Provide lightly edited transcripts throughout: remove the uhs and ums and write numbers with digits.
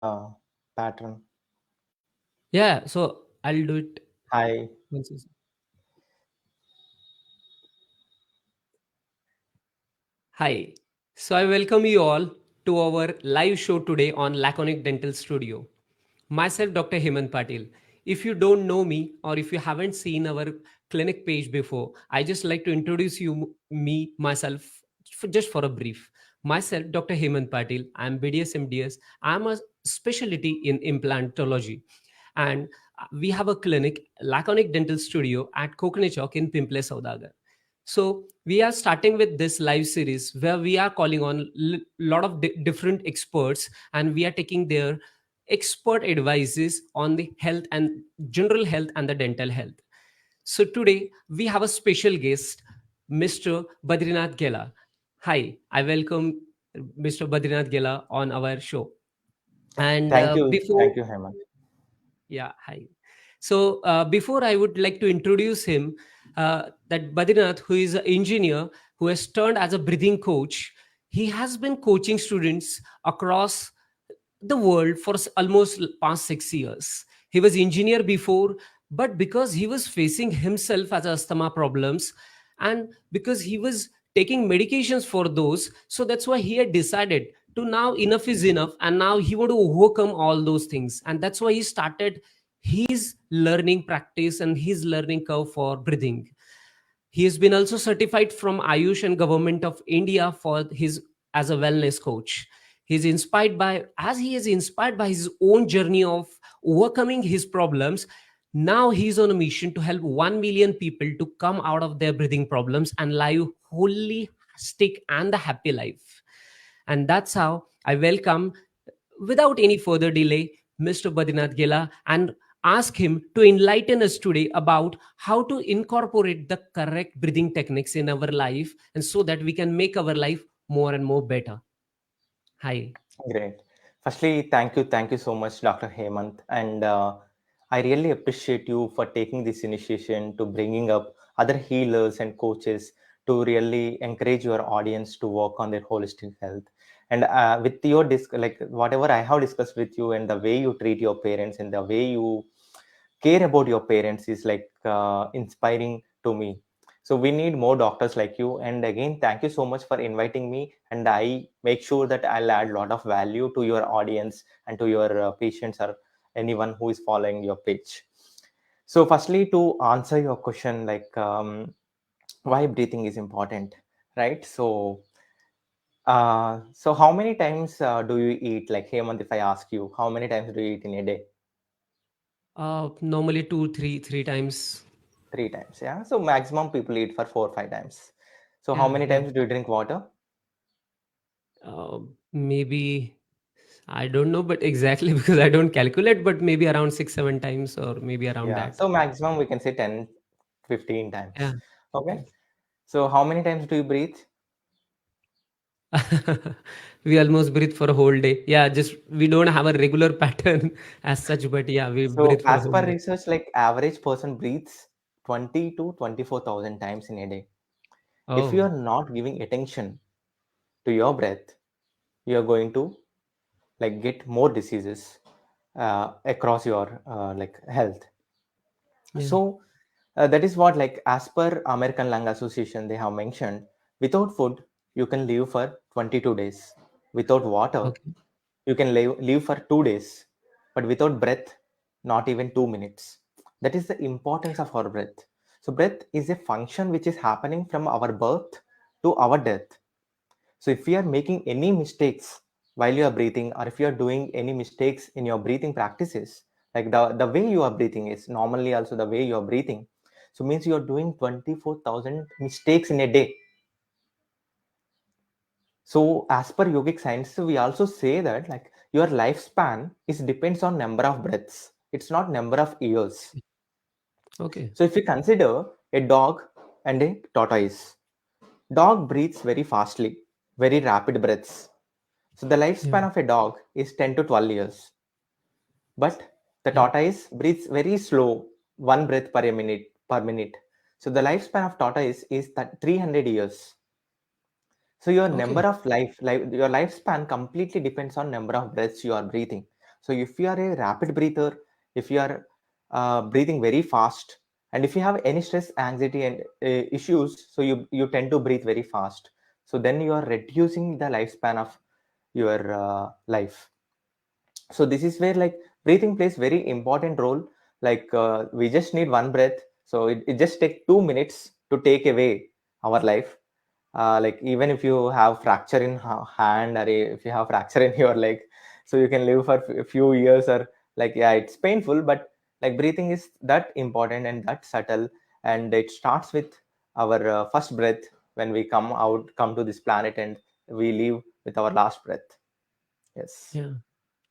pattern. Yeah, so I'll do it Hi. once. You say. Hi. So I welcome you all to our live show today on Laconic Dental Studio. Myself, Dr. Hemant Patil. If you don't know me or if you haven't seen our clinic page before, I just like to introduce me myself just for a brief. Myself, Dr. Hemant Patil. I'm BDS MDS. I'm a specialty in implantology, and we have a clinic, Laconic Dental Studio, at Kokanechok in Pimple, Saudagar. So we are starting with this live series where we are calling on lot of different experts, and we are taking their expert advices on the health and general health and the dental health. So today we have a special guest, Mr. Badrinath Gela. Hi, I welcome Mr. Badrinath Gela on our show. And before, Thank you, Hemant. yeah, hi. So before I would like to introduce him, that Badrinath, who is an engineer who has turned as a breathing coach, he has been coaching students across the world for almost past 6 years. He was engineer before, but because he was facing himself as asthma problems, and because he was taking medications for those, so that's why he had decided to now enough is enough, and now he want to overcome all those things, and that's why he started his learning practice and his learning curve for breathing. He has been also certified from Ayush and Government of India for his as a wellness coach. He's inspired by as he is inspired by his own journey of overcoming his problems. Now he's on a mission to help 1 million people to come out of their breathing problems and live wholly stick and the happy life. And that's how I welcome, without any further delay, Mr. Badrinath Gela and ask him to enlighten us today about how to incorporate the correct breathing techniques in our life, and so that we can make our life more and more better. Hi. Great. Firstly, thank you so much, Dr. Hemant, and I really appreciate you for taking this initiation to bringing up other healers and coaches to really encourage your audience to work on their holistic health. And with your like whatever I have discussed with you, and the way you treat your parents and the way you care about your parents is like inspiring to me. So we need more doctors like you. And again, thank you so much for inviting me, and I make sure that I'll add a lot of value to your audience and to your patients or anyone who is following your page. So firstly, to answer your question, like why breathing is important, right? So how many times do you eat? Like Hemant, if I ask you, how many times do you eat in a day? Normally three times. 3 times, yeah. So maximum people eat for 4 or 5 times. So how Yeah, many yeah. times do you drink water? Maybe I don't know, but exactly because I don't calculate, but maybe around 6 7 times, or maybe around Yeah. that. So maximum we can say 10, Yeah. 15 times. Okay. Yeah. So how many times do you breathe? We almost breathe for a whole day. Yeah, just we don't have a regular pattern as such, but yeah, we So breathe for a as whole per day. research, like average person breathes 20 to 24,000 times in a day. If you Oh, are not giving attention to your breath, you are going to like get more diseases across your like health. yeah. So that is what, like, as per American Lung Association, they have mentioned without food, you can live for 22 days. Without water, Okay. you can live for 2 days. But without breath, not even 2 minutes. That is the importance of our breath. So, breath is a function which is happening from our birth to our death. So if you are making any mistakes while you are breathing, or if you are doing any mistakes in your breathing practices, like the way you are breathing is normally also the way you are breathing. So means you are doing 24,000 mistakes in a day. So as per yogic science, we also say that like your lifespan is depends on number of breaths. It's not number of years. Okay. So if you consider a dog and a tortoise, dog breathes very fastly, very rapid breaths. So the Yeah. lifespan of a dog is 10 to 12 years. But the Yeah. tortoise breathes very slow, one breath per minute per minute. So the lifespan of tortoise is that 300 years. So your number Okay. of your lifespan completely depends on number of breaths you are breathing. So if you are a rapid breather, if you are breathing very fast, and if you have any stress, anxiety, and issues, so you tend to breathe very fast. So then you are reducing the lifespan of your life. So this is where like breathing plays very important role. Like we just need one breath, so it just take 2 minutes to take away our life. Like even if you have fracture in hand, or if you have fracture in your leg, so you can live for a few years, or like yeah, it's painful, but like breathing is that important and that subtle. And it starts with our first breath when we come to this planet, and we leave with our last breath. Yes, Yeah.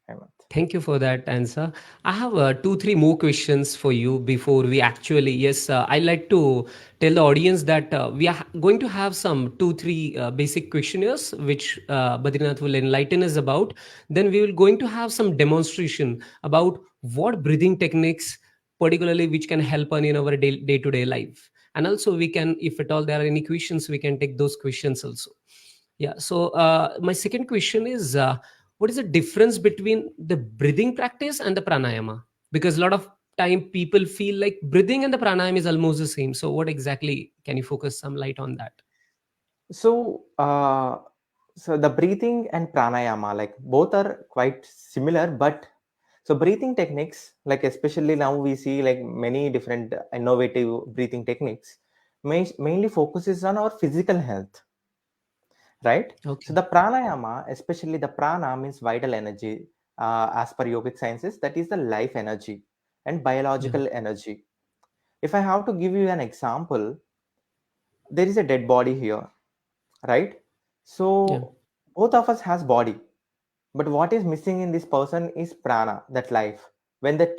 Hemant. Thank you for that answer. I have two, three more questions for you before we actually. Yes, I like to tell the audience that we are going to have some two, three basic questionnaires which Badrinath will enlighten us about. Then we will going to have some demonstration about what breathing techniques, particularly which can help on in our day to day life. And also we can, if at all there are any questions, we can take those questions also. Yeah. So my second question is, what is the difference between the breathing practice and the pranayama? Because a lot of time people feel like breathing and the pranayama is almost the same. So what exactly can you focus some light on that? So, so the breathing and pranayama, like both are quite similar, but so breathing techniques, like especially now we see like many different innovative breathing techniques, mainly focuses on our physical health, right? So Okay. the pranayama, especially the prana means vital energy, as per yogic sciences, that is the life energy and Yeah. biological energy. If I have to give you an example, there is a dead body here, right? So Yeah. both of us has body, but what is missing in this person is prana, that life. When the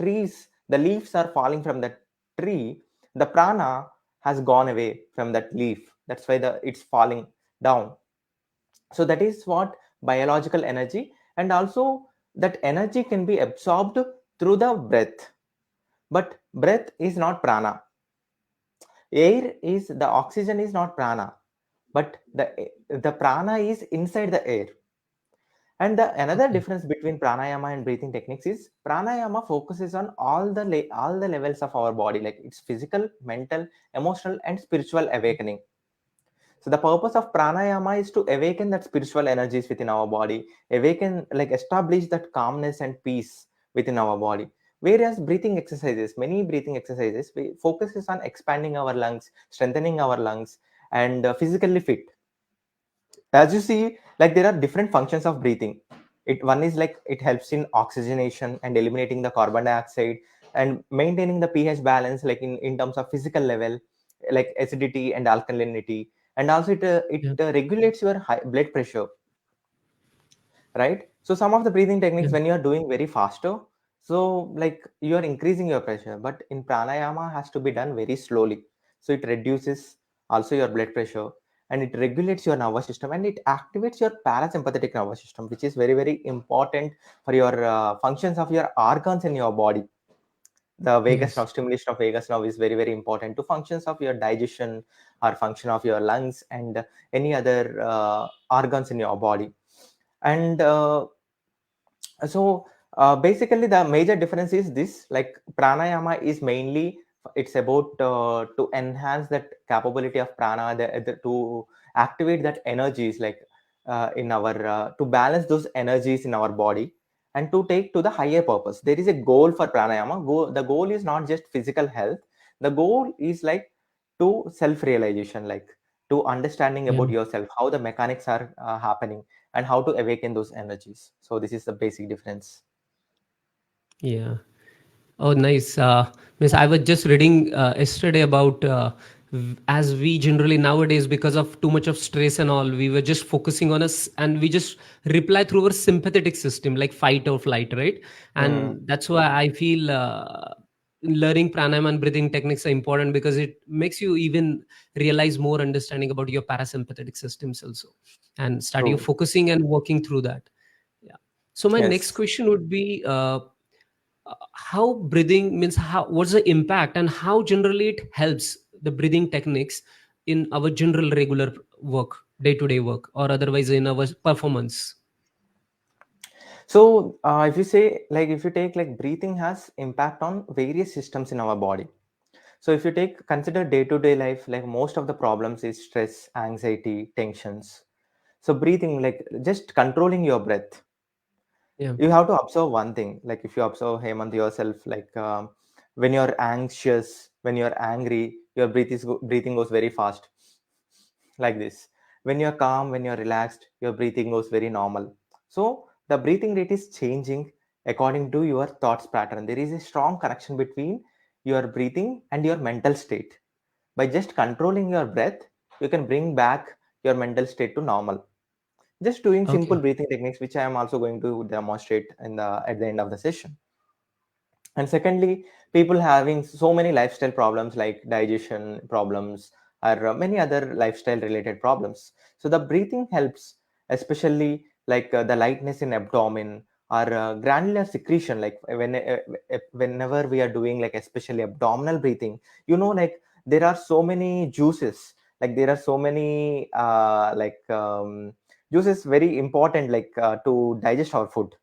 leaves are falling from the tree, the prana has gone away from that leaf. That's why it's falling down. So that is what biological energy. And also that energy can be absorbed through the breath, but breath is not prana. Air is the oxygen is not prana, but the prana is inside the air. And the another Okay. difference between pranayama and breathing techniques is pranayama focuses on all the levels of our body, like it's physical, mental, emotional, and spiritual awakening. So the purpose of pranayama is to awaken that spiritual energies within our body, awaken, like establish that calmness and peace within our body. Whereas breathing exercises, many breathing exercises, we focuses on expanding our lungs, strengthening our lungs, and physically fit. As you see, like there are different functions of breathing. One is like it helps in oxygenation and eliminating the carbon dioxide and maintaining the pH balance, like in terms of physical level, like acidity and alkalinity. And also it Yeah. regulates your blood pressure, right? So some of the breathing Yeah. techniques, when you are doing very faster, so like you are increasing your pressure, but in pranayama has to be done very slowly. So it reduces also your blood pressure, and it regulates your nervous system, and it activates your parasympathetic nervous system, which is very very important for your functions of your organs in your body. The vagus Yes. nerve, stimulation of vagus nerve is very very important to functions of your digestion or function of your lungs and any other organs in your body. And so basically the major difference is this, like pranayama is mainly, it's about to enhance that capability of prana, to activate that energies, like in our to balance those energies in our body, and to take to the higher purpose. There is a goal for pranayama. The goal is not just physical health. The goal is like to self realization, like to understanding Yeah. about yourself, how the mechanics are happening, and how to awaken those energies. So this is the basic difference. Yeah. Oh, nice. Miss, I was just reading yesterday about as we generally nowadays, because of too much of stress and all, we were just focusing on us and we just reply through our sympathetic system, like fight or flight, right? Hmm. And that's why I feel learning pranayama and breathing techniques are important because it makes you even realize more understanding about your parasympathetic systems also and start you True. focusing and working through that. Yeah. So my next Yes. question would be, how breathing means, how what's the impact and how generally it helps the breathing techniques in our general regular work, day to day work, or otherwise in our performance? So if you say, like, if you take, like, breathing has impact on various systems in our body. So if you take consider day to day life, like most of the problems is stress, anxiety, tensions. So breathing, like just controlling your breath, Yeah. you have to observe one thing. Like if you observe Hemant yourself, like when you're anxious, when you're angry, your breathing goes very fast, like this. When you're calm, when you're relaxed, your breathing goes very normal. So the breathing rate is changing according to your thoughts pattern. There is a strong connection between your breathing and your mental state. By just controlling your breath, you can bring back your mental state to normal. Just doing simple Okay. breathing techniques, which I am also going to demonstrate in the at the end of the session. And secondly, people having so many lifestyle problems like digestion problems or many other lifestyle related problems. So the breathing helps, especially like the lightness in abdomen or granular secretion. Like whenever we are doing, like especially abdominal breathing, like there are so many juices. Like there are so many juices very important, like to digest our food,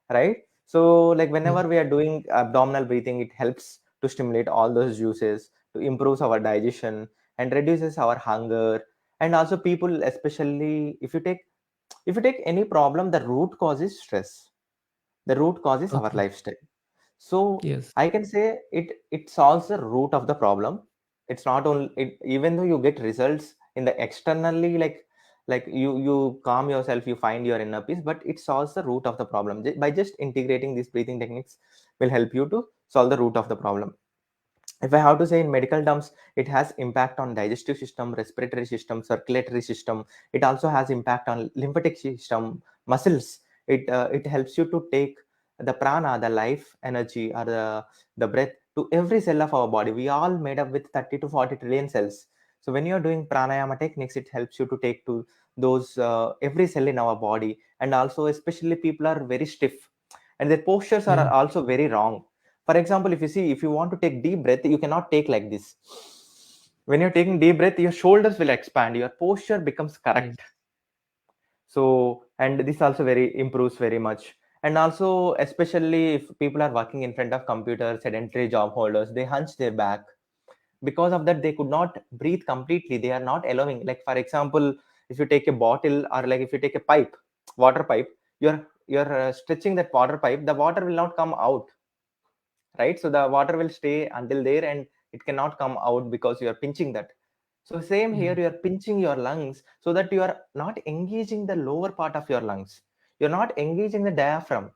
right? So, like Yeah. whenever we are doing abdominal breathing, it helps to stimulate all those juices, to improve our digestion and reduces our hunger. And also, people, especially if you take any problem, the root cause is stress. The root cause is our Okay. lifestyle. So Yes. I can say it solves the root of the problem. It's not only even though you get results in the externally, like you calm yourself, you find your inner peace, but it solves the root of the problem. By just integrating these breathing techniques will help you to solve the root of the problem. If I have to say in medical terms, it has impact on digestive system, respiratory system, circulatory system. It also has impact on lymphatic system, muscles. It helps you to take the prana, the life energy, or the breath to every cell of our body. We all made up with 30 to 40 trillion cells. So when you're doing pranayama techniques, it helps you to take to those every cell in our body. And also, especially people are very stiff and their postures are Yeah. also very wrong. For example, if you want to take deep breath, you cannot take like this. When you're taking deep breath, your shoulders will expand, your posture becomes Right. correct. So, and this also very improves very much. And also, especially if people are working in front of computer, sedentary job holders, they hunch their back. Because of that, they could not breathe completely. They are not allowing, like for example, if you take a bottle, or like if you take a pipe, water pipe, you're stretching that water pipe, the water will not come out, right? So the water will stay until there and it cannot come out because you are pinching that. So same Yeah. here, you are pinching your lungs so that you are not engaging the lower part of your lungs, you're not engaging the diaphragm.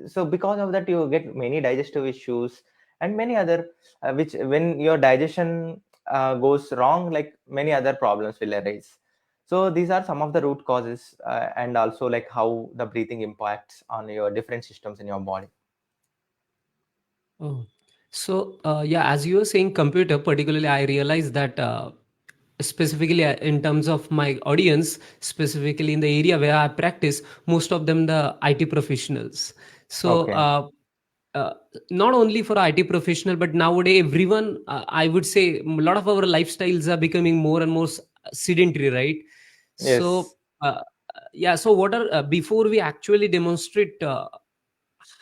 So because of that, you get many digestive issues and many other which when your digestion goes wrong, like many other problems will arise. So these are some of the root causes, and also like how the breathing impacts on your different systems in your body. Oh, so yeah, as you were saying, computer, particularly, I realized that specifically in terms of my audience, specifically in the area where I practice, most of them the IT professionals. So Okay. uh, not only for IT professional, but nowadays everyone, I would say, a lot of our lifestyles are becoming more and more sedentary, right? So Yes. yeah, so what are before we actually demonstrate.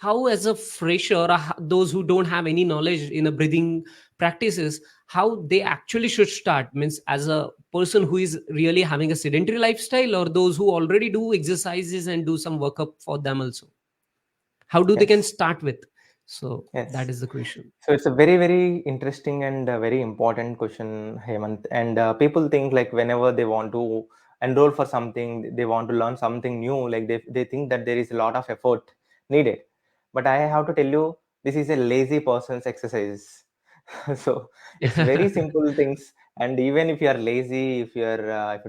How as a fresher or those who don't have any knowledge in a breathing practices, how they actually should start, means as a person who is really having a sedentary lifestyle, or those who already do exercises and do some workup for them also, how do they can Yes. start with? So that Yes. is the question. So it's a very, very interesting and very important question, Hemant. And people think like whenever they want to enroll for something, they want to learn something new, like they think that there is a lot of effort needed. But I have to tell you, this is a lazy person's exercise. So it's very simple things. And even if you are lazy, if you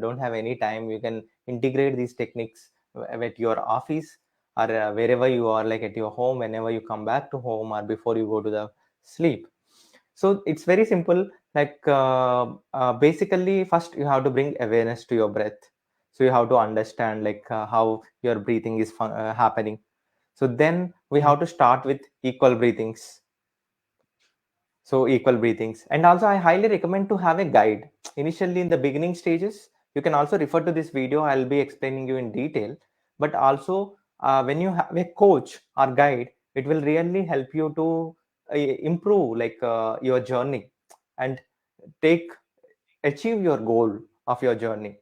don't have any time, you can integrate these techniques at your office or wherever you are, like at your home, whenever you come back to home or before you go to the sleep. So it's very simple. Like basically, first you have to bring awareness to your breath. So you have to understand like how your breathing is happening. So then we Yeah. have to start with equal breathings. So equal breathings. And also I highly recommend to have a guide. Initially in the beginning stages, you can also refer to this video. I'll be explaining you in detail. But also when you have a coach or guide, it will really help you to improve like your journey and take achieve your goal of your journey,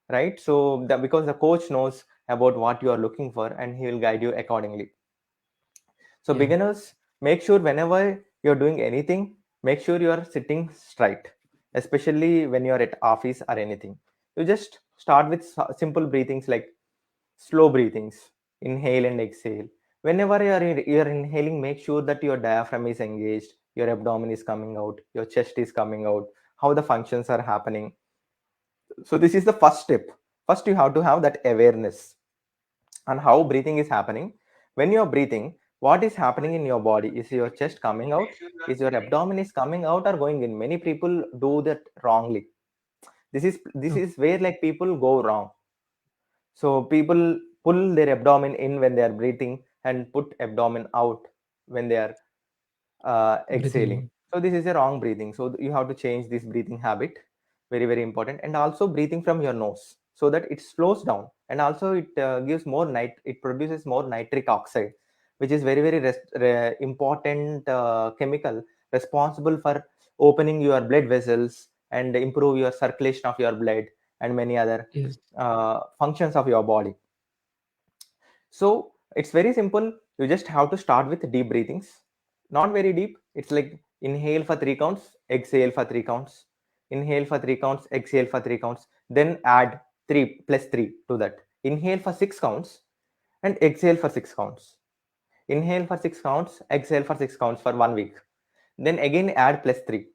right? So that because the coach knows about what you are looking for and he will guide you accordingly. So Yeah. beginners, make sure whenever you're doing anything, make sure you are sitting straight, especially when you're at office or anything. You just start with simple breathings like slow breathings, inhale and exhale. Whenever you're inhaling, make sure that your diaphragm is engaged, your abdomen is coming out, your chest is coming out, how the functions are happening. So this is the first step. First, you have to have that awareness on how breathing is happening. When you're breathing, what is happening in your body? Is your chest coming out? Is your abdomen is coming out or going in? Many people do that wrongly. This is Okay. where like people go wrong. So people pull their abdomen in when they are breathing and put abdomen out when they are Breathing exhaling. in. So this is a wrong breathing. So you have to change this breathing habit. Very, very important. And also breathing from your nose so that it slows down. And also it gives more it produces more nitric oxide, which is very, very important chemical responsible for opening your blood vessels and improve your circulation of your blood and many other Yes. functions of your body. So it's very simple. You just have to start with deep breathings. Not very deep. It's like inhale for 3 counts, exhale for 3 counts, inhale for 3 counts, exhale for 3 counts. Then add 3 plus 3 to that. Inhale for 6 counts and exhale for 6 counts. Inhale for 6 counts, exhale for 6 counts for 1 week. Then again add plus 3.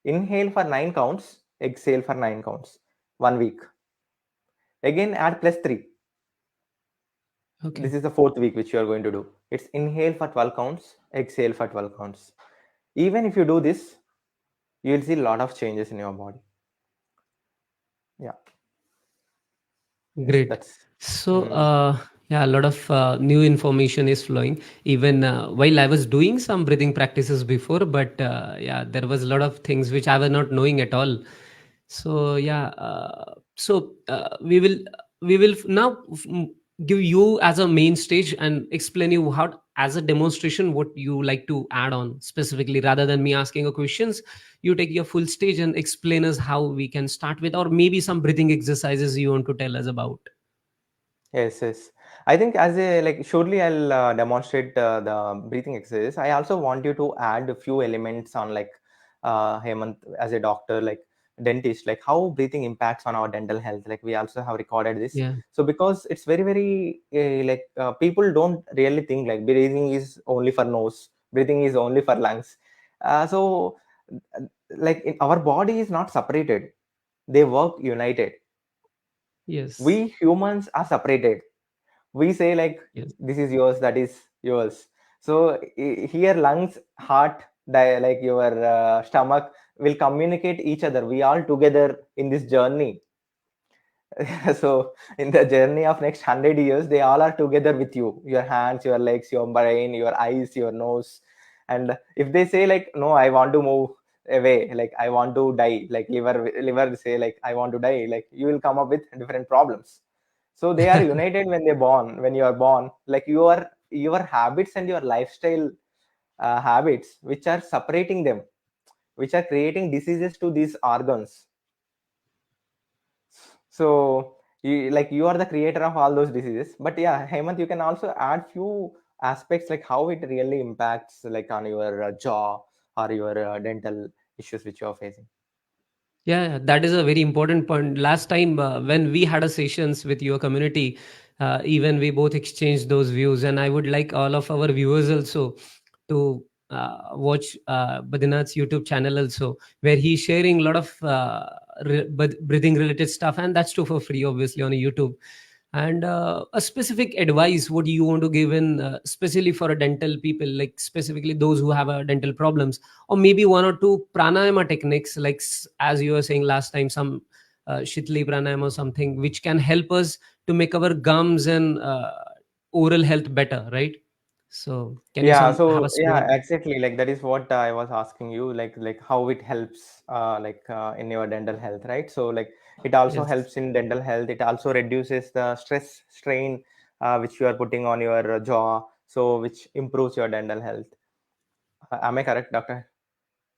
Inhale for 9 counts, exhale for 9 counts. 1 week. Again add plus 3. This Okay. is the fourth week which you are going to do. It's inhale for 12 counts, exhale for 12 counts. Even if you do this, you will see a lot of changes in your body. Yeah. Yes, Great. that's. So, Mm, yeah, a lot of new information is flowing. Even while I was doing some breathing practices before, but yeah, there was a lot of things which I was not knowing at all. So, yeah, we will now give you as a main stage and explain you how as a demonstration what you like to add on specifically rather than me asking a questions. You take your full stage and explain us how we can start with, or maybe some breathing exercises you want to tell us about. yes, yes. I think as a like surely I'll demonstrate the breathing exercise. I also want you to add a few elements on like Hemant as a doctor, like dentist, like how breathing impacts on our dental health. Like we also have recorded this. Yeah. So because it's very, very like people don't really think like breathing is only for nose, breathing is only for lungs. So uh, like our body is not separated; they work united. Yes. We humans are separated. We say like Yes. this is yours, that is yours. So here lungs, heart, like your stomach will communicate each other. We all together in this journey. So in the journey of next 100 years, they all are together with you, your hands, your legs, your brain, your eyes, your nose. And if they say like no, I want to move away, like I want to die, like liver say like I want to die, like you will come up with different problems. So they are united when they born, when you are born, like your habits and your lifestyle habits which are separating them, which are creating diseases to these organs. So you are the creator of all those diseases. But yeah, Hemant, you can also add few aspects like how it really impacts like on your jaw or your dental issues which you are facing. Yeah, that is a very important point. Last time when we had a sessions with your community, even we both exchanged those views, and I would like all of our viewers also to watch Badinath's YouTube channel also, where he's sharing a lot of breathing related stuff, and that's too for free, obviously, on YouTube. And a specific advice what you want to give in especially for a dental people, like specifically those who have dental problems, or maybe one or two pranayama techniques, like as you were saying last time, some shitli pranayama or something which can help us to make our gums and oral health better, right? So can you Yeah, some have so a yeah, small. exactly. Like that is what I was asking you, like how it helps in your dental health, right? So like it also Yes. helps in dental health. It also reduces the stress strain which you are putting on your jaw, so which improves your dental health. Am I correct, doctor?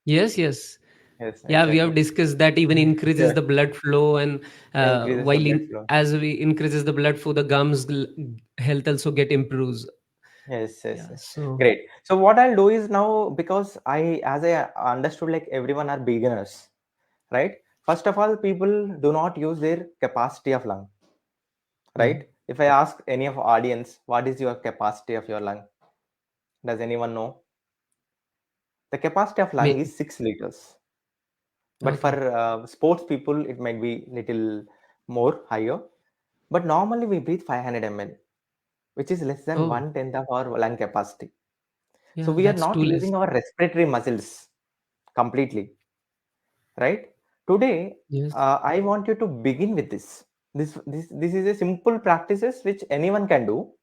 Yes, yes. Yes, Yeah, we exactly. have discussed that even increases Yeah, the blood flow, and increases the blood flow. as we increases the blood flow, the health also get improves. Yes, yes, Yeah. yes. So Great. So what I'll do is now, because as I understood, like everyone are beginners, right? First of all, people do not use their capacity of lung, mhm. right? If I ask any of audience, what is your capacity of your lung? Does anyone know? The capacity of lung May, is 6 liters, but for okay. sports people, it might be little more higher. But normally we breathe 500 ml, which is less than Oh, one tenth of our lung capacity. So yeah, we are that's not too less. using our respiratory muscles completely, right? Today, Yes. I want you to begin with this. This is a simple practices which anyone can do.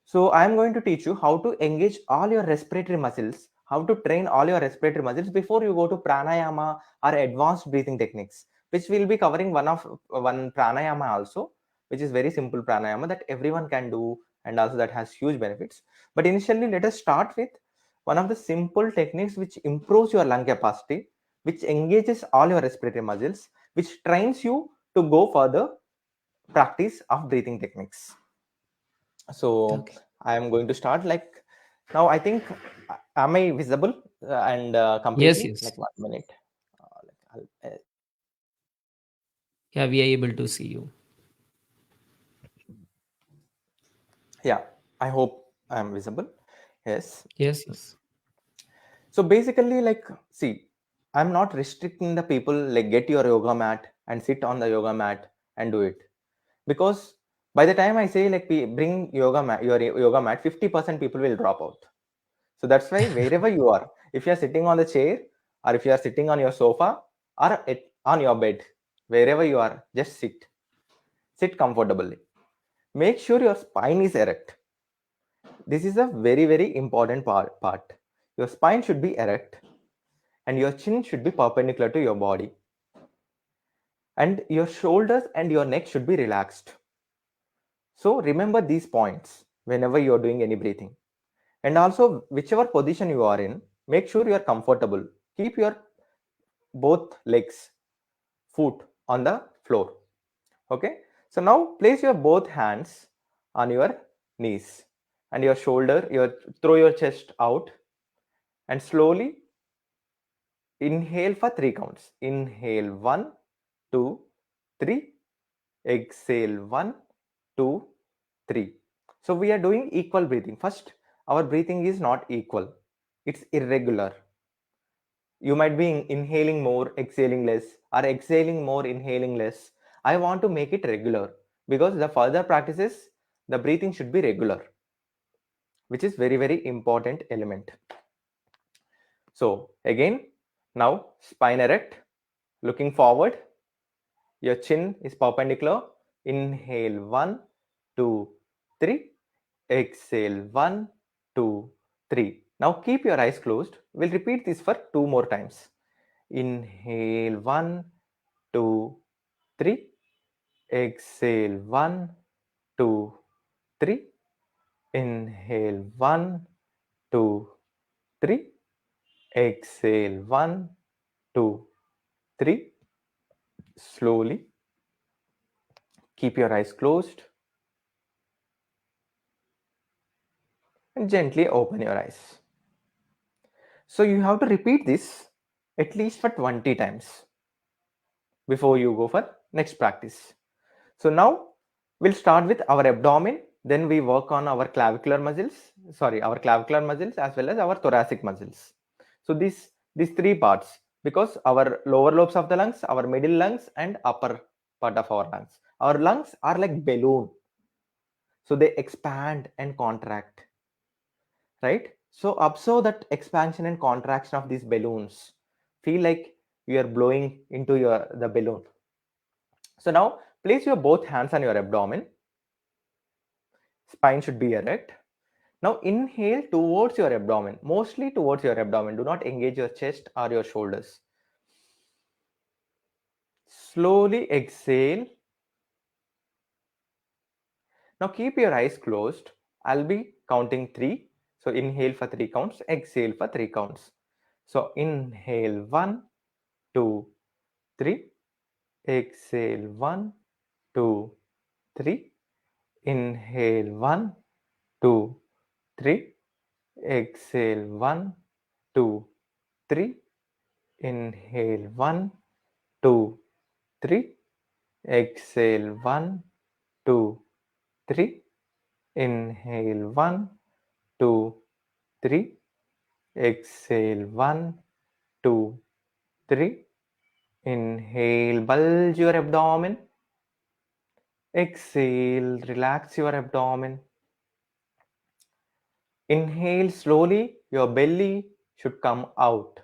So I am going to teach you how to engage all your respiratory muscles, how to train all your respiratory muscles before you go to pranayama or advanced breathing techniques, which will be covering one pranayama also, which is very simple pranayama that everyone can do and also that has huge benefits. But initially, let us start with one of the simple techniques which improves your lung capacity, which engages all your respiratory muscles, which trains you to go further practice of breathing techniques. So Okay. I am going to start like now. I think, am I visible and Yes, completely? yes. Like 1 minute. Yeah, we are able to see you. Yeah, I hope I am visible. Yes. Yes, yes. So basically, like, see, I'm not restricting the people like get your yoga mat and sit on the yoga mat and do it, because by the time I say like bring yoga mat, your yoga mat, 50% people will drop out. So that's why wherever you are, if you are sitting on the chair or if you are sitting on your sofa or on your bed, wherever you are, just sit. Sit comfortably. Make sure your spine is erect. This is a very, very important part. Your spine should be erect and your chin should be perpendicular to your body. And your shoulders and your neck should be relaxed. So remember these points whenever you are doing any breathing. And also, whichever position you are in, make sure you are comfortable. Keep your both legs, foot on the floor. Okay. So now place your both hands on your knees and your shoulder. Throw your chest out and slowly inhale for 3 counts. Inhale 1, 2, 3. Exhale 1, 2, 3. So we are doing equal breathing. First, our breathing is not equal. It's irregular. You might be inhaling more, exhaling less, or exhaling more, inhaling less. I want to make it regular because the further practices, the breathing should be regular, which is very, very important element. So again, now spine erect, looking forward, your chin is perpendicular. Inhale 1, 2, 3. Exhale 1, 2, 3. Now keep your eyes closed. We'll repeat this for 2 more times. Inhale 1, 2, 3. Exhale 1, 2, 3. Inhale 1, 2, 3. Exhale 1, 2, 3. Slowly keep your eyes closed and gently open your eyes. So you have to repeat this at least for 20 times before you go for next practice. So now we'll start with our abdomen, then we work on our clavicular muscles as well as our thoracic muscles. So these three parts, because our lower lobes of the lungs, our middle lungs and upper part of our lungs. Our lungs are like balloon. So they expand and contract, right? So observe that expansion and contraction of these balloons. Feel like you are blowing into the balloon. So now place your both hands on your abdomen. Spine should be erect. Now inhale towards your abdomen, mostly towards your abdomen. Do not engage your chest or your shoulders. Slowly exhale. Now keep your eyes closed. I'll be counting three. So inhale for three counts, exhale for three counts. So inhale one, two, three. Exhale one, two, three. Inhale one, two, three. Exhale one, two, three. Inhale one, two, three. Exhale one, two, three. Inhale one, two, three. Exhale one, two, three. Inhale, bulge your abdomen. Exhale, relax your abdomen. Inhale slowly, your belly should come out.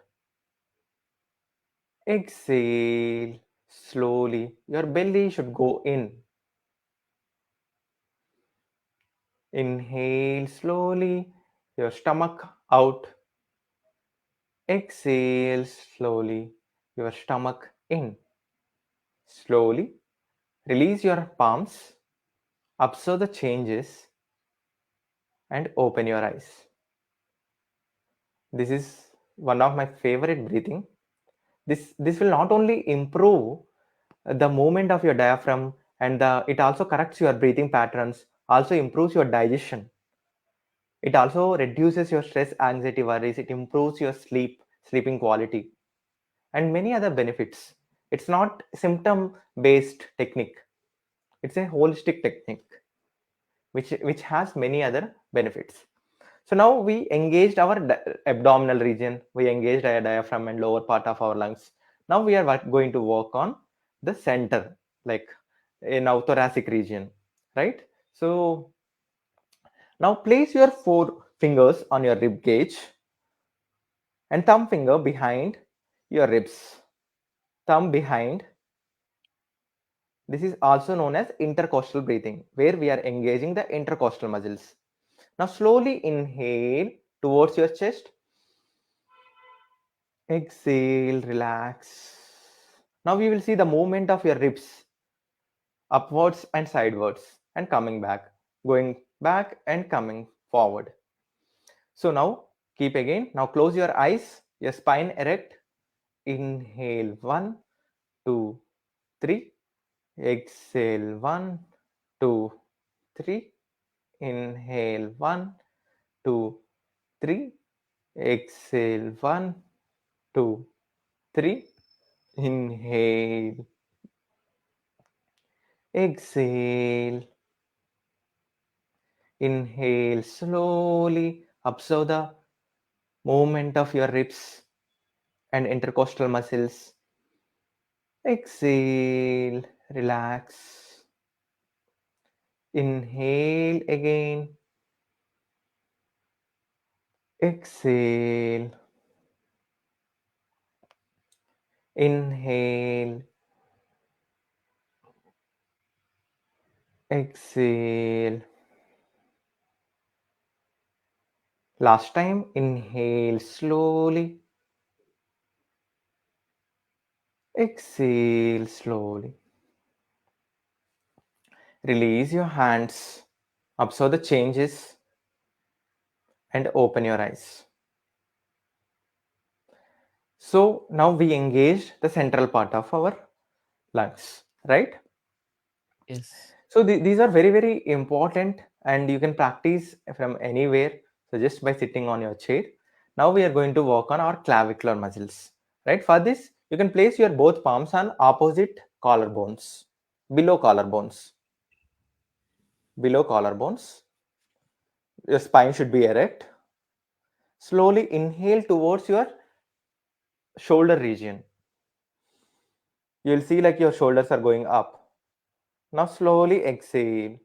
Exhale slowly, your belly should go in. Inhale slowly, your stomach out. Exhale slowly, your stomach in. Slowly release your palms, observe the changes, and open your eyes. This is one of my favorite breathing. This will not only improve the movement of your diaphragm, and it also corrects your breathing patterns, also improves your digestion. It also reduces your stress, anxiety, worries. It improves your sleeping quality, and many other benefits. It's not symptom based technique. It's a holistic technique which has many other benefits. So now we engaged our abdominal region, we engaged our diaphragm and lower part of our lungs. Now we are going to work on the center, like in our thoracic region, right? So now place your four fingers on your rib cage and thumb finger behind your ribs. Thumb behind. This is also known as intercostal breathing, where we are engaging the intercostal muscles. Now slowly inhale towards your chest. Exhale, relax. Now we will see the movement of your ribs upwards and sidewards and coming back, going back and coming forward. So now keep again. Now close your eyes, your spine erect. Inhale one, two, three. Exhale one, two, three. Inhale one, two, three. Exhale one, two, three. Inhale. Exhale. Inhale slowly. Observe the movement of your ribs and intercostal muscles. Exhale. Relax. Inhale again. Exhale. Inhale. Exhale. Last time, inhale slowly. Exhale slowly. Release your hands. Observe the changes and open your eyes. So now we engaged the central part of our lungs, right? Yes. So these are very, very important, and you can practice from anywhere. So just by sitting on your chair. Now we are going to work on our clavicular muscles, right? For this, you can place your both palms on opposite collarbones, below collarbones, below collarbones. Your spine should be erect. Slowly inhale towards your shoulder region. You'll see like your shoulders are going up. Now slowly exhale.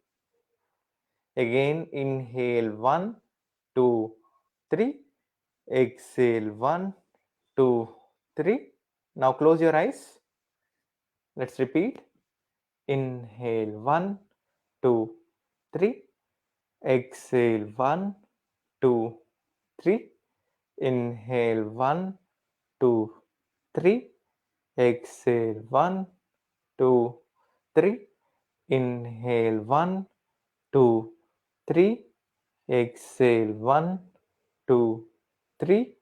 Again, inhale one, two, three. Exhale one, two, three. Now close your eyes. Let's repeat. Inhale one, two, three. Exhale one, two, three. Inhale one, two, three. Exhale one, two, three. Inhale one, 2, 3. Exhale 1, 2, 3.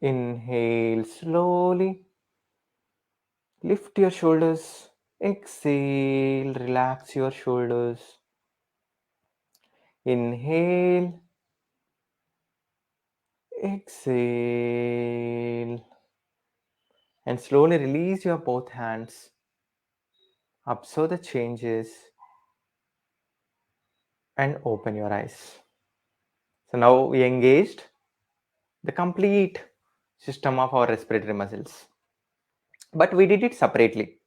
Inhale slowly. Lift your shoulders. Exhale. Relax your shoulders. Inhale. Exhale. And slowly release your both hands. Observe the changes and open your eyes. So now we engaged the complete system of our respiratory muscles. But we did it separately.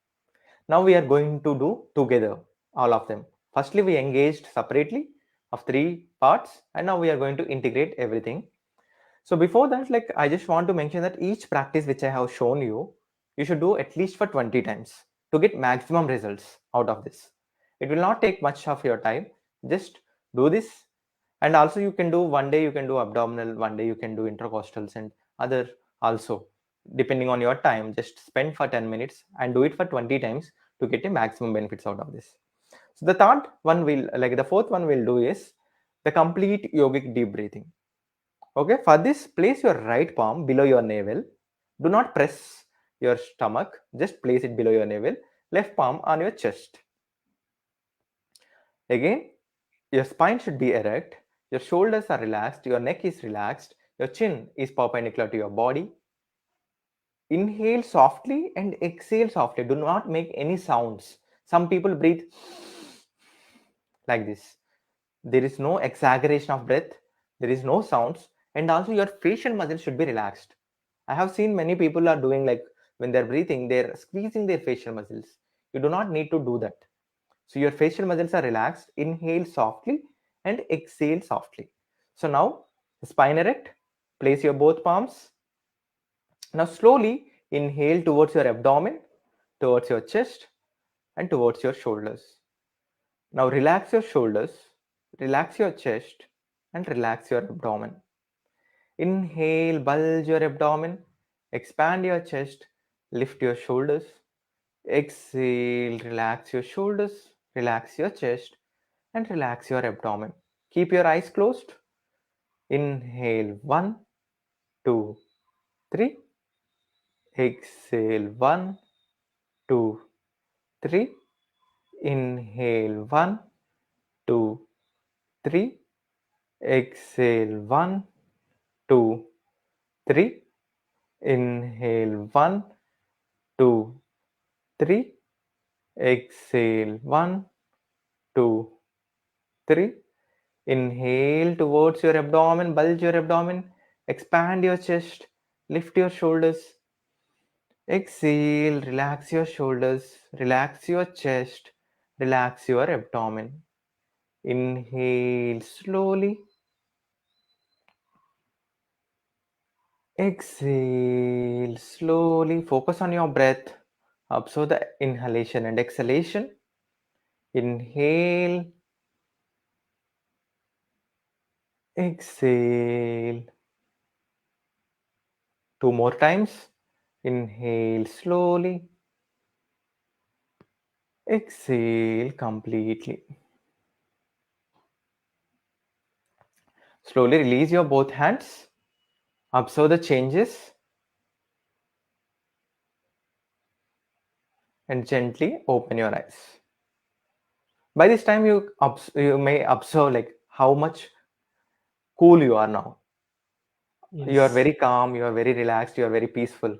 Now we are going to do together all of them. Firstly, we engaged separately of three parts, and now we are going to integrate everything. So before that, like I just want to mention that each practice which I have shown you, you should do at least for 20 times to get maximum results out of this. It will not take much of your time. Just do this, and also you can do one day you can do abdominal, one day you can do intercostals, and other also depending on your time. Just spend for 10 minutes and do it for 20 times to get a maximum benefits out of this. So the third one will like the fourth one will do is the complete yogic deep breathing. Okay, for this, place your right palm below your navel. Do not press your stomach, just place it below your navel. Left palm on your chest. Again, your spine should be erect, your shoulders are relaxed, your neck is relaxed, your chin is perpendicular to your body. Inhale softly and exhale softly. Do not make any sounds. Some people breathe like this. There is no exaggeration of breath, there is no sounds, and also your facial muscles should be relaxed. I have seen many people are doing like when they're breathing, they're squeezing their facial muscles. You do not need to do that. So your facial muscles are relaxed. Inhale softly and exhale softly. So now spine erect, place your both palms. Now slowly inhale towards your abdomen, towards your chest, and towards your shoulders. Now relax your shoulders, relax your chest, and relax your abdomen. Inhale, bulge your abdomen, expand your chest, lift your shoulders. Exhale, relax your shoulders, relax your chest, and relax your abdomen. Keep your eyes closed. Inhale, 1, 2, 3. Exhale, 1, 2, 3. Inhale, 1, 2, 3. Exhale, 1, 2, 3. Inhale, 1, 2, 3. Exhale, 1, 2, 3. Inhale towards your abdomen, bulge your abdomen, expand your chest, lift your shoulders. Exhale, relax your shoulders, relax your chest, relax your abdomen. Inhale slowly. Exhale slowly. Focus on your breath. Observe the inhalation and exhalation. Inhale. Exhale. Two more times. Inhale slowly. Exhale completely. Slowly release your both hands. Observe the changes and gently open your eyes. By this time, you may observe like how much cool you are now. You are Yes. very calm. You are very relaxed. You are very peaceful,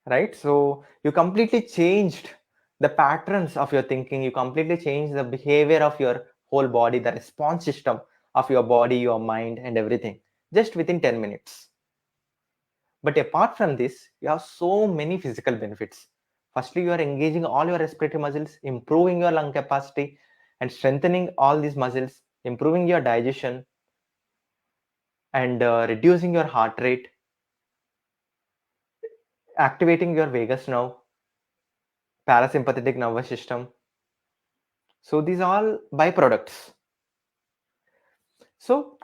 right? So you completely changed the patterns of your thinking. You completely changed the behavior of your whole body, the response system of your body, your mind, and everything, just within 10 minutes. But apart from this, you have so many physical benefits. Firstly, you are engaging all your respiratory muscles, improving your lung capacity, and strengthening all these muscles, improving your digestion, and reducing your heart rate, activating your vagus nerve, parasympathetic nervous system. So these are all byproducts. So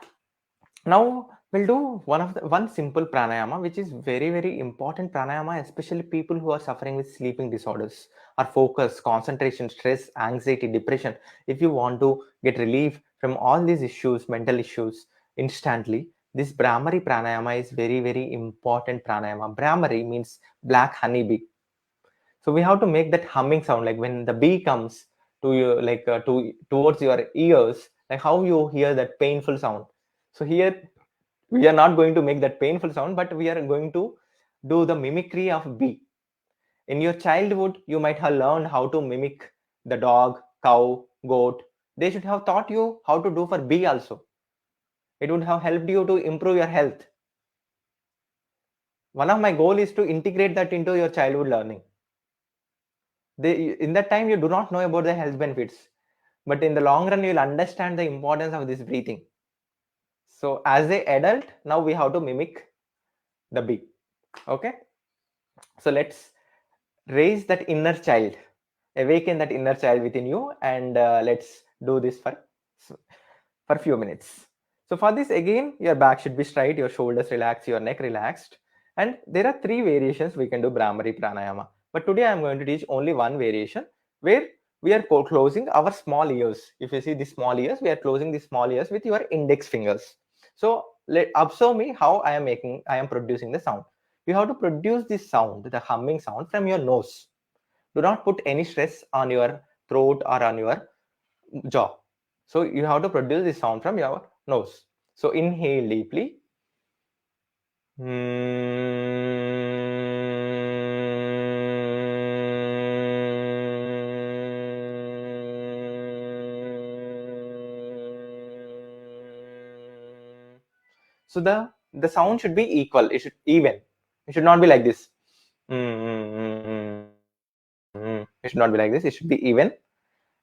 now we'll do one simple pranayama, which is very important pranayama, especially people who are suffering with sleeping disorders or focus, concentration, stress, anxiety, depression. If you want to get relief from all these issues, mental issues, instantly. This Brahmari pranayama is very, very important pranayama. Brahmari means black honeybee. So we have to make that humming sound, like when the bee comes to you, like towards your ears, like how you hear that painful sound. So here we are not going to make that painful sound, but we are going to do the mimicry of bee. In your childhood, you might have learned how to mimic the dog, cow, goat. They should have taught you how to do for bee also. It would have helped you to improve your health. One of my goal is to integrate that into your childhood learning. In that time, you do not know about the health benefits, but in the long run, you'll understand the importance of this breathing. So as a adult, now we have to mimic the bee. Okay. So let's raise that inner child, awaken that inner child within you, and let's do this for few minutes. So for this, again, your back should be straight, your shoulders relaxed, your neck relaxed, and there are three variations we can do Brahmari pranayama. But today I'm going to teach only one variation where we are closing our small ears. If you see the small ears, we are closing the small ears with your index fingers. So let observe me how I am producing the sound. You have to produce this sound, the humming sound, from your nose. Do not put any stress on your throat or on your jaw. So you have to produce this sound from your nose. So inhale deeply. So the sound should be equal. It should even. It should not be like this. It should not be like this. It should be even.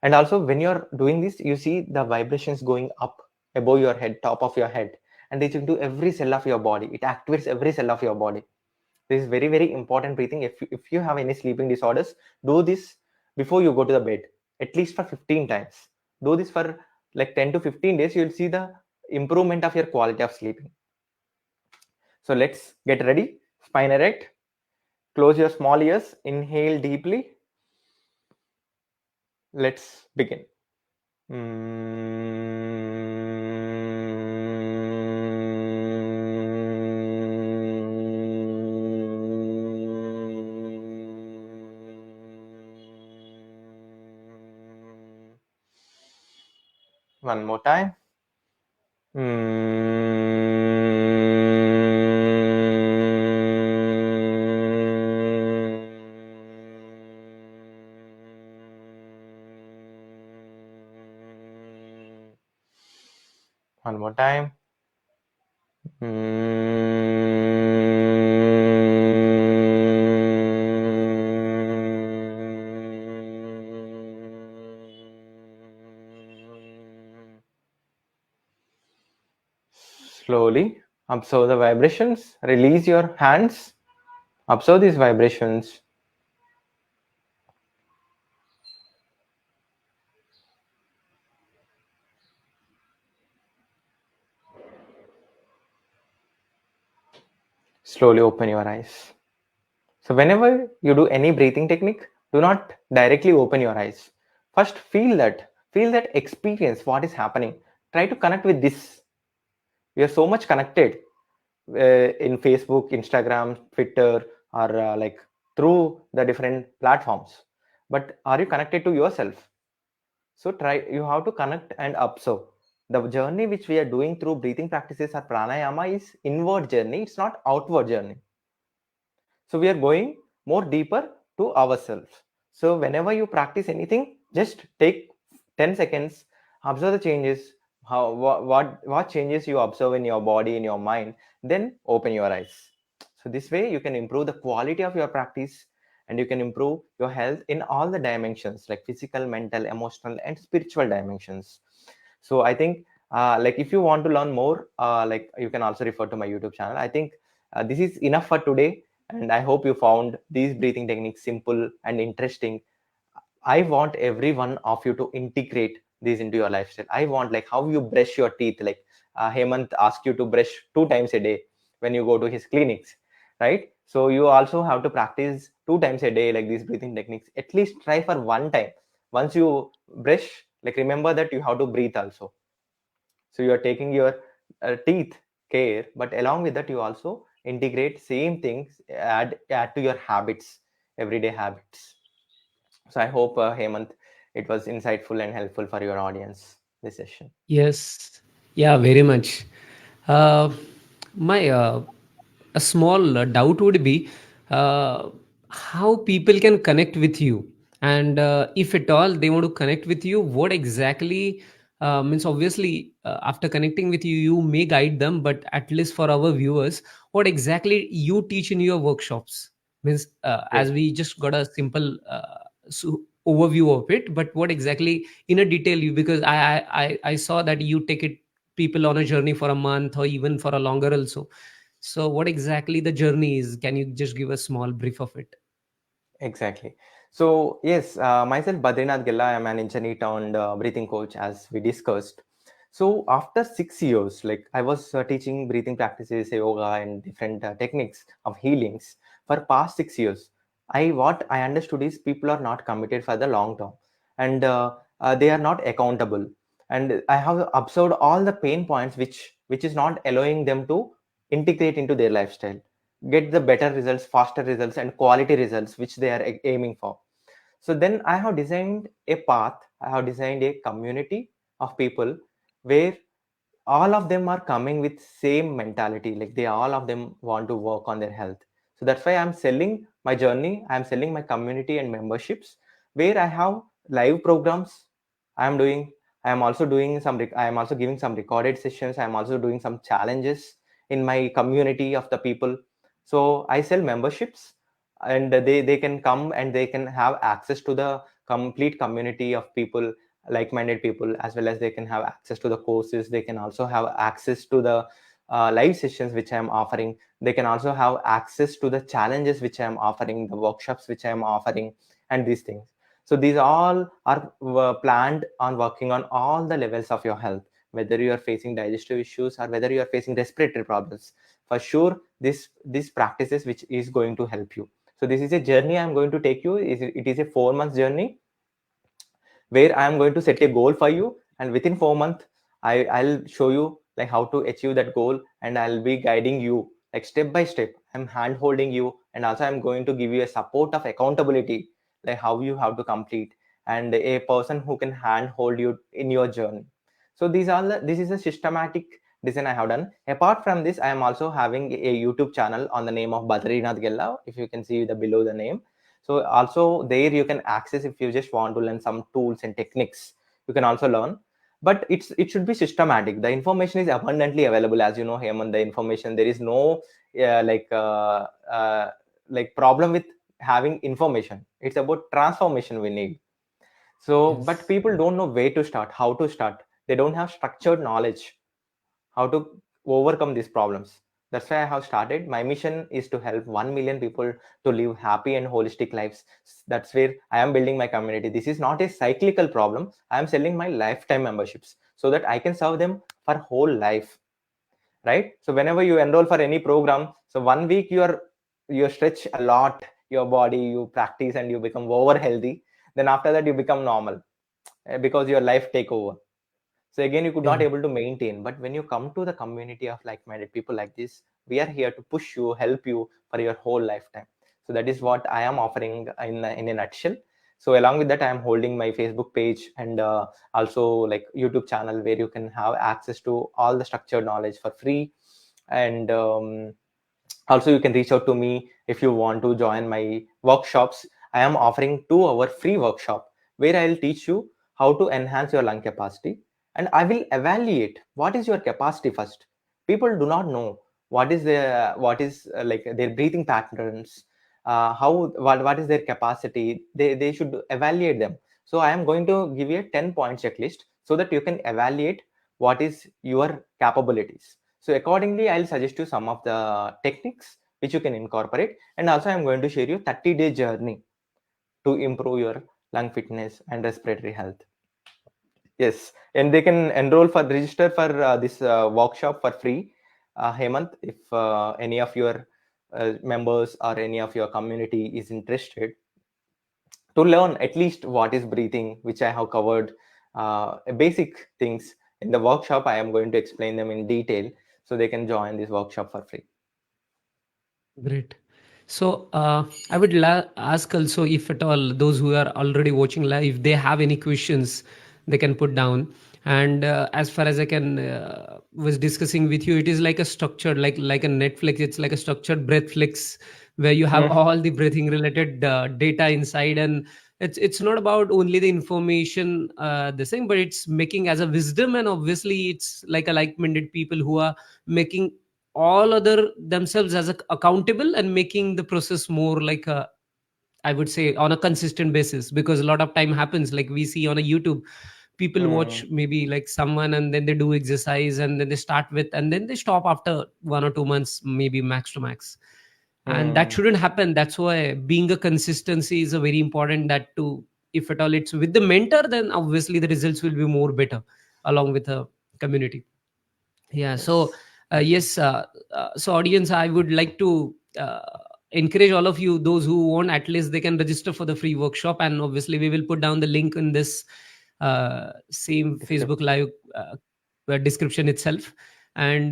And also, when you're doing this, you see the vibrations going up above your head, top of your head, and reaching to every cell of your body. It activates every cell of your body. This is very, very important breathing. If you have any sleeping disorders, do this before you go to the bed, at least for 15 times. Do this for like 10 to 15 days. You'll see the improvement of your quality of sleeping. So let's get ready. Spine erect. Close your small ears. Inhale deeply. Let's begin. One more time. One more time. Slowly observe the vibrations. Release your hands. Observe these vibrations. Slowly open your eyes. So whenever you do any breathing technique, do not directly open your eyes. First feel that experience what is happening. Try to connect with this. We are so much connected in Facebook, Instagram, Twitter, or like through the different platforms. But are you connected to yourself? So you have to connect and observe. The journey which we are doing through breathing practices or pranayama is inward journey. It's not outward journey. So we are going more deeper to ourselves. So whenever you practice anything, just take 10 seconds, observe the changes, how what changes you observe in your body, in your mind, then open your eyes. So this way you can improve the quality of your practice, and you can improve your health in all the dimensions, like physical, mental, emotional, and spiritual dimensions. So I think like if you want to learn more, like you can also refer to my YouTube channel. I think this is enough for today, and I hope you found these breathing techniques simple and interesting. I want every one of you to integrate these into your lifestyle. I want like how you brush your teeth. Like Hemant asked you to brush 2 times a day when you go to his clinics, right? So you also have to practice 2 times a day, like these breathing techniques. At least try for one time. Once you brush, like remember that you have to breathe also. So you are taking your teeth care, but along with that you also integrate same things, add to your habits, everyday habits. So I hope, Hemant, it was insightful and helpful for your audience, this session. Yes, yeah, very much. Uh, my a small doubt would be uh, how people can connect with you, and if at all they want to connect with you, what exactly means. Obviously, after connecting with you, you may guide them, but at least for our viewers, what exactly you teach in your workshops means. As Yes, we just got a simple overview of it, but what exactly in a detail you, because I saw that you take it people on a journey for a month or even for a longer also. So what exactly the journey is, can you just give a small brief of it? exactly. So yes, myself Badrinath Gilla, I am an engineer turned breathing coach, as we discussed. So after 6 years, like I was teaching breathing practices, yoga, and different techniques of healings for past 6 years. What I understood is people are not committed for the long term, and they are not accountable. And I have observed all the pain points which is not allowing them to integrate into their lifestyle, get the better results, faster results, and quality results which they are aiming for. So then I have designed a path, I have designed a community of people where all of them are coming with same mentality, like they all of them want to work on their health. So that's why I'm selling my journey, I'm selling my community and memberships, where I have live programs. I'm also doing some I am also giving some recorded sessions, I'm also doing some challenges in my community of the people. So I sell memberships, and they can come and they can have access to the complete community of people, like-minded people, as well as they can have access to the courses, they can also have access to the live sessions which I am offering, they can also have access to the challenges which I am offering, the workshops which I am offering, and these things. So these all are planned on working on all the levels of your health, whether you are facing digestive issues or whether you are facing respiratory problems. For sure, this practices which is going to help you. So this is a journey I'm going to take you. It is a 4 months journey where I am going to set a goal for you, and within 4 months, I'll show you like how to achieve that goal, and I'll be guiding you like step by step. I'm hand holding you, and also I'm going to give you a support of accountability, like how you have to complete, and a person who can hand hold you in your journey. So this is a systematic design I have done. Apart from this, I am also having a YouTube channel on the name of Badrinath Gella. If you can see the below the name, so also there you can access if you just want to learn some tools and techniques, you can also learn. But it should be systematic. The information is abundantly available, as you know, Hemant. The information, there is no uh, like uh, uh, like problem with having information. It's about transformation we need. So but Yes. people don't know where to start, how to start. They don't have structured knowledge how to overcome these problems. That's why I have started. My mission is to help 1 million people to live happy and holistic lives. That's where I am building my community. This is not a cyclical problem. I am selling my lifetime memberships so that I can serve them for whole life, right? So whenever you enroll for any program, so 1 week you stretch a lot your body, you practice and you become over healthy. Then after that you become normal, because your life take over. So again you could not Yeah. able to maintain. But when you come to the community of like-minded people like this, we are here to push you, help you for your whole lifetime. So that is what I am offering in a nutshell. So along with that, I am holding my Facebook page, and also like YouTube channel, where you can have access to all the structured knowledge for free. And also you can reach out to me if you want to join my workshops. I am offering 2 hour free workshop where I'll teach you how to enhance your lung capacity, and I will evaluate what is your capacity first. People do not know what is like their breathing patterns, how what is their capacity. They should evaluate them. So I am going to give you a 10 point checklist so that you can evaluate what is your capabilities. So accordingly, I'll suggest you some of the techniques which you can incorporate. And also I'm going to share you 30-day journey to improve your lung fitness and respiratory health. Yes, and they can enroll for register for this workshop for free. Hemant, if any of your members or any of your community is interested to learn at least what is breathing, which I have covered, basic things. In the workshop, I am going to explain them in detail so they can join this workshop for free. Great. So I would ask also, if at all those who are already watching live, if they have any questions, they can put down. And as far as I can was discussing with you, it is like a structured, like a Netflix. It's like a structured Breathflix where you have Mm, all the breathing related data inside, and it's not about only the information the same, but it's making as a wisdom, and obviously it's like a like-minded people who are making all other themselves as accountable and making the process more like a, I would say, on a consistent basis. Because a lot of time happens, like we see on a YouTube, people watch mm, maybe like someone and then they do exercise and then they start with and then they stop after 1 or 2 months, maybe max to max. And that mm. shouldn't happen. That's why being a consistency is a very important, that to, if at all it's with the mentor, then obviously the results will be more better along with a community. Yeah. So Yes. yes, so audience, I would like to encourage all of you, those who want, at least they can register for the free workshop, and obviously we will put down the link in this same Facebook Description. live description itself. And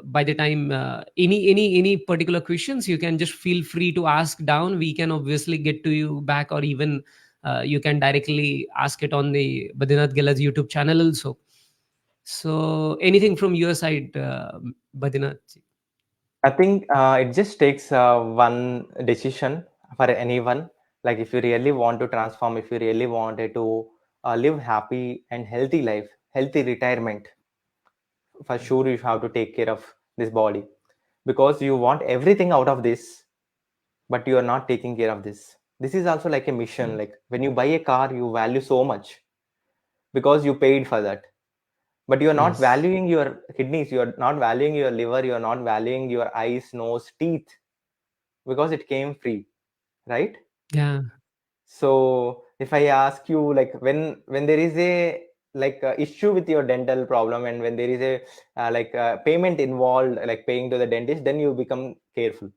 by the time any particular questions, you can just feel free to ask down. We can obviously get to you back, or even you can directly ask it on the Badinath Gela's YouTube channel also. So, anything from your side, Badinath ji? I think it just takes one decision for anyone. Like if you really want to transform, if you really wanted to live happy and healthy life, healthy retirement, for sure you have to take care of this body, because you want everything out of this, but you are not taking care of this. This is also like a mission. Yeah. Like when you buy a car, you value so much because you paid for that, but you are not Yes. valuing your kidneys, you are not valuing your liver, you are not valuing your eyes, nose, teeth, because it came free, right? Yeah. So if I ask you, like when there is a like issue with your dental problem, and when there is a payment involved, like paying to the dentist, then you become careful.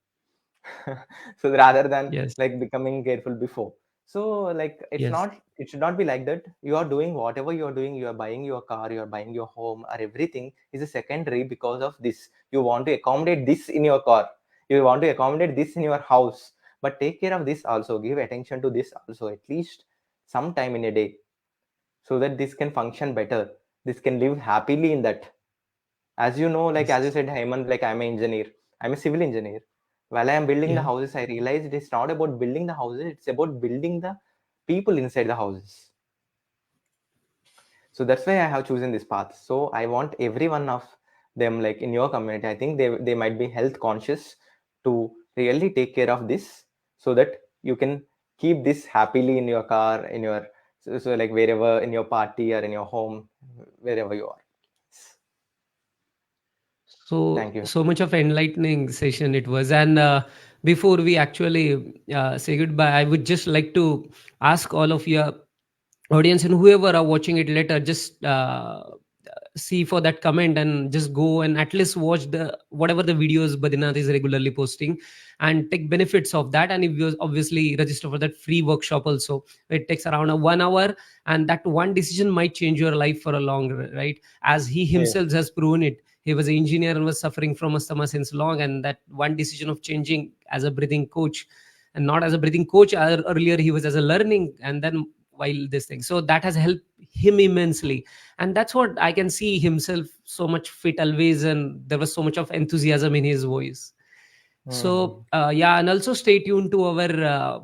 So rather than Yes. like becoming careful before. So like it's Yes. not, it should not be like that. You are doing whatever you are doing, you are buying your car, you are buying your home, or everything is a secondary because of this. You want to accommodate this in your car, you want to accommodate this in your house, but take care of this also, give attention to this also, at least some time in a day, so that this can function better, this can live happily in that. As you know, like as you Yes. said, Hemant, like I'm an engineer, I'm a civil engineer. While I am building the Yeah. houses, I realized it's not about building the houses, it's about building the people inside the houses. So that's why I have chosen this path. So I want every one of them, like in your community, I think they might be health conscious, to really take care of this, so that you can keep this happily in your car, in your, so like wherever, in your party or in your home, wherever you are. So Thank you. so much of enlightening session it was. And before we actually say goodbye, I would just like to ask all of your audience and whoever are watching it later, just see for that comment and just go and at least watch the whatever the videos Badinath is regularly posting, and take benefits of that. And if you obviously register for that free workshop also, it takes around a 1 hour, and that one decision might change your life for a long run, right? As he Yes. himself has proven it. He was an engineer and was suffering from asthma since long, and that one decision of changing as a breathing coach, and not as a breathing coach, earlier he was as a learning, and then while this thing, so that has helped him immensely. And that's what I can see himself so much fit always, and there was so much of enthusiasm in his voice. So Hmm. yeah, and also stay tuned to our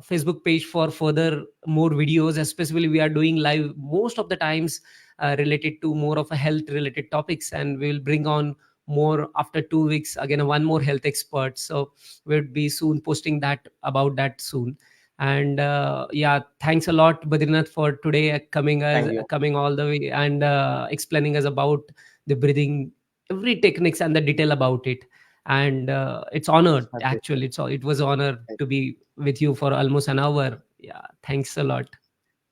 Facebook page for further more videos. Especially we are doing live most of the times related to more of a health related topics, and we will bring on more after 2 weeks again, one more health expert. So we'll be soon posting that about that soon. And yeah, thanks a lot Badrinath for today, Thank you. coming all the way and explaining us about the breathing, every techniques and the detail about it. And it's It's honored, my pleasure. actually it was honor to be with you for almost an hour. Yeah, thanks a lot.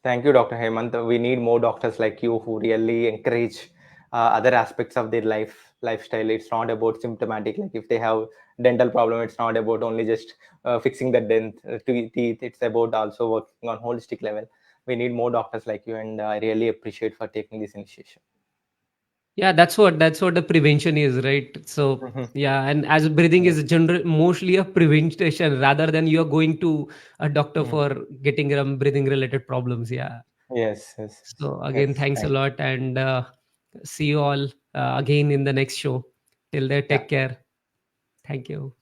Thank you, Dr. Hemant. We need more doctors like you who really encourage other aspects of their lifestyle. It's not about symptomatic. Like if they have dental problem, it's not about only just fixing the teeth. It's about also working on holistic level. We need more doctors like you, and I really appreciate for taking this initiation. Yeah, that's what the prevention is, right? So Mhm. yeah, and as breathing Yes. is general mostly a prevention rather than you are going to a doctor Mhm. for getting breathing related problems. Yeah. Yes, yes, So yes. again, thanks a Thank you. lot, and see you all again in the next show. Till there, Yeah. take care. Thank you.